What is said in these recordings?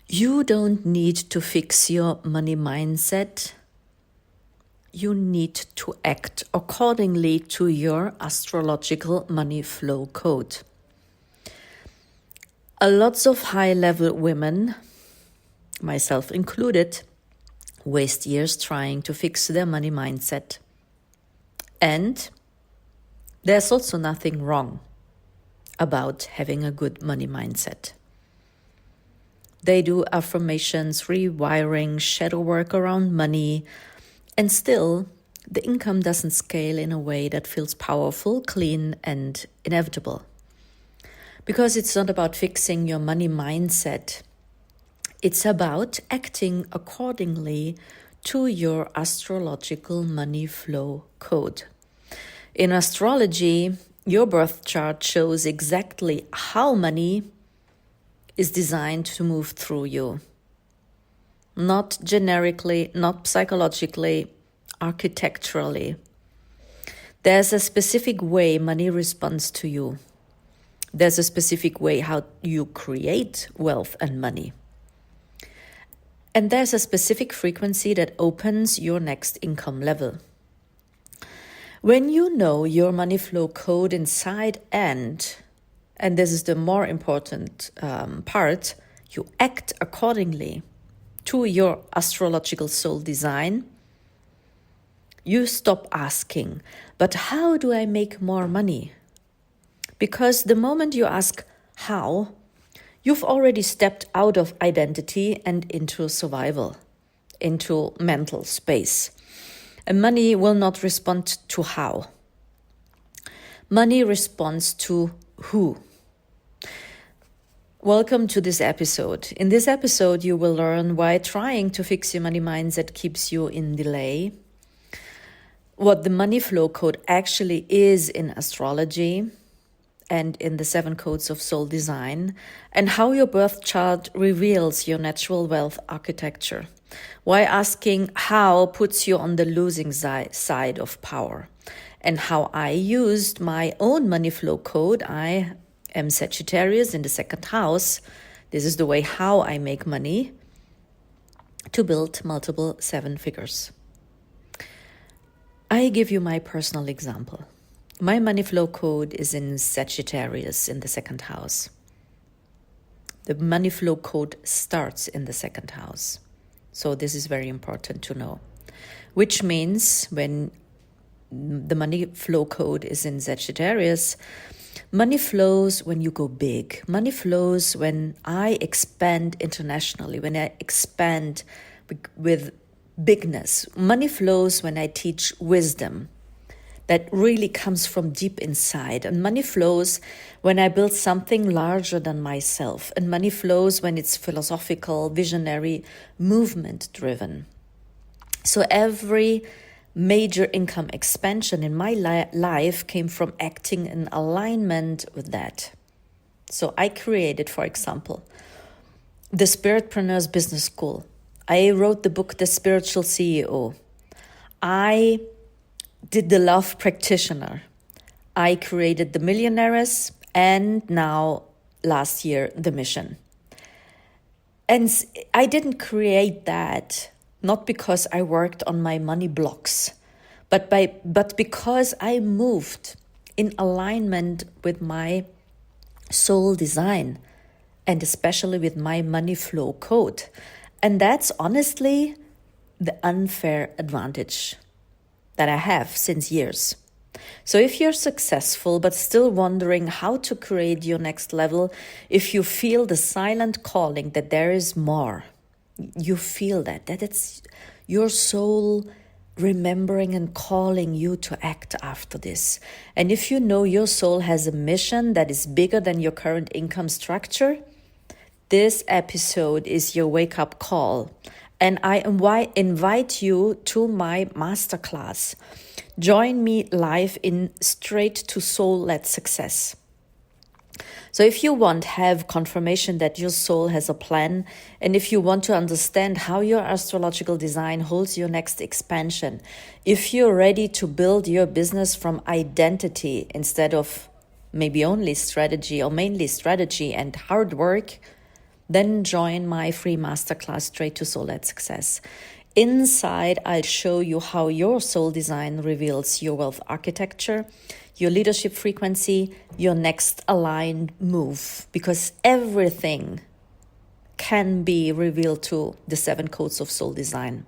You don't need to fix your money mindset. You need to act accordingly to your astrological money flow code. Lots of high-level women, myself included, waste years trying to fix their money mindset. And there's also nothing wrong about having a good money mindset. They do affirmations, rewiring, shadow work around money, and still the income doesn't scale in a way that feels powerful, clean, and inevitable. Because it's not about fixing your money mindset. It's about acting accordingly to your astrological money flow code. In astrology, your birth chart shows exactly how money is designed to move through you. Not generically, not psychologically, architecturally. There's a specific way money responds to you. There's a specific way how you create wealth and money. And there's a specific frequency that opens your next income level. When you know your money flow code inside and this is the more important part, you act accordingly to your astrological soul design, you stop asking, but how do I make more money? Because the moment you ask how, you've already stepped out of identity and into survival, into mental space. And money will not respond to how. Money responds to who. Welcome to this episode. In this episode, you will learn why trying to fix your money mindset keeps you in delay, what the money flow code actually is in astrology and in the 7 codes of soul design, and how your birth chart reveals your natural wealth architecture. Why asking how puts you on the losing side of power, and how I used my own money flow code. I am Sagittarius in the 2nd house. This is the way how I make money to build multiple 7 figures. I give you my personal example. My money flow code is in Sagittarius in the 2nd house. The money flow code starts in the 2nd house. So this is very important to know. Which means when the money flow code is in Sagittarius, money flows when you go big. Money flows when I expand internationally, when I expand with bigness. Money flows when I teach wisdom that really comes from deep inside. And money flows when I build something larger than myself. And money flows when it's philosophical, visionary, movement-driven. So every major income expansion in my life came from acting in alignment with that. So I created, for example, the Spiritpreneurs Business School. I wrote the book, The Spiritual CEO. I did the Love Practitioner. I created the Millionaires, and now last year, the Mission. And I didn't create that not because I worked on my money blocks, but because I moved in alignment with my soul design and especially with my money flow code. And that's honestly the unfair advantage that I have since years. So if you're successful but still wondering how to create your next level, if you feel the silent calling that there is more, you feel that it's your soul remembering and calling you to act after this. And if you know your soul has a mission that is bigger than your current income structure, this episode is your wake-up call. And I invite you to my masterclass. Join me live in Straight to Soul-Led Success. So if you have confirmation that your soul has a plan, and if you want to understand how your astrological design holds your next expansion, if you're ready to build your business from identity instead of maybe only strategy or mainly strategy and hard work, then join my free masterclass Straight to Soul-Led Success. Inside, I'll show you how your soul design reveals your wealth architecture, your leadership frequency, your next aligned move, because everything can be revealed to the 7 codes of soul design.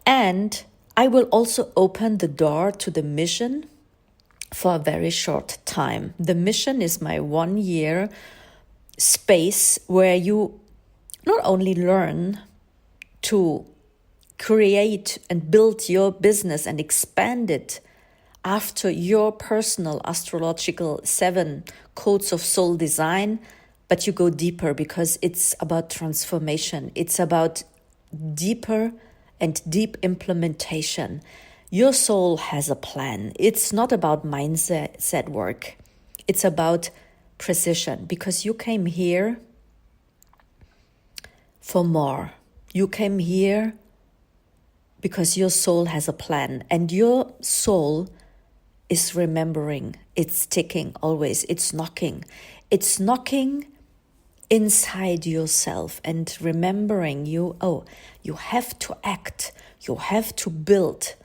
And I will also open the door to the mission for a very short time. The mission is my 1-year space where you not only learn to create and build your business and expand it after your personal astrological 7 codes of soul design, but you go deeper because it's about transformation. It's about deeper and deep implementation. Your soul has a plan. It's not about mindset work. It's about precision, because you came here for more. You came here because your soul has a plan, and your soul is remembering. It's ticking always. It's knocking. It's knocking inside yourself and remembering you. Oh, you have to act. You have to build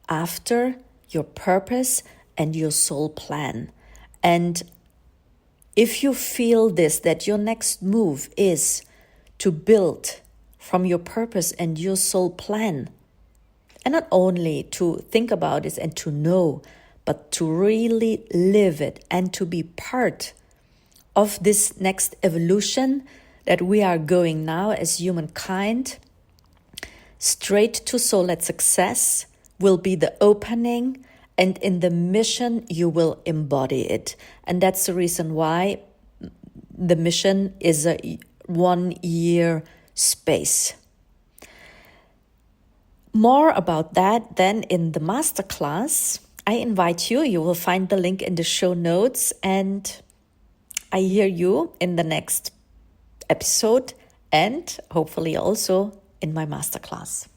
after your purpose and your soul plan. And if you feel this, that your next move is to build from your purpose and your soul plan, and not only to think about it and to know, but to really live it and to be part of this next evolution that we are going now as humankind, Straight to Soul-Led Success will be the opening, and in the mission you will embody it. And that's the reason why the mission is a 1-year space. More about that then in the masterclass. I invite you. You will find the link in the show notes, and I hear you in the next episode and hopefully also in my masterclass.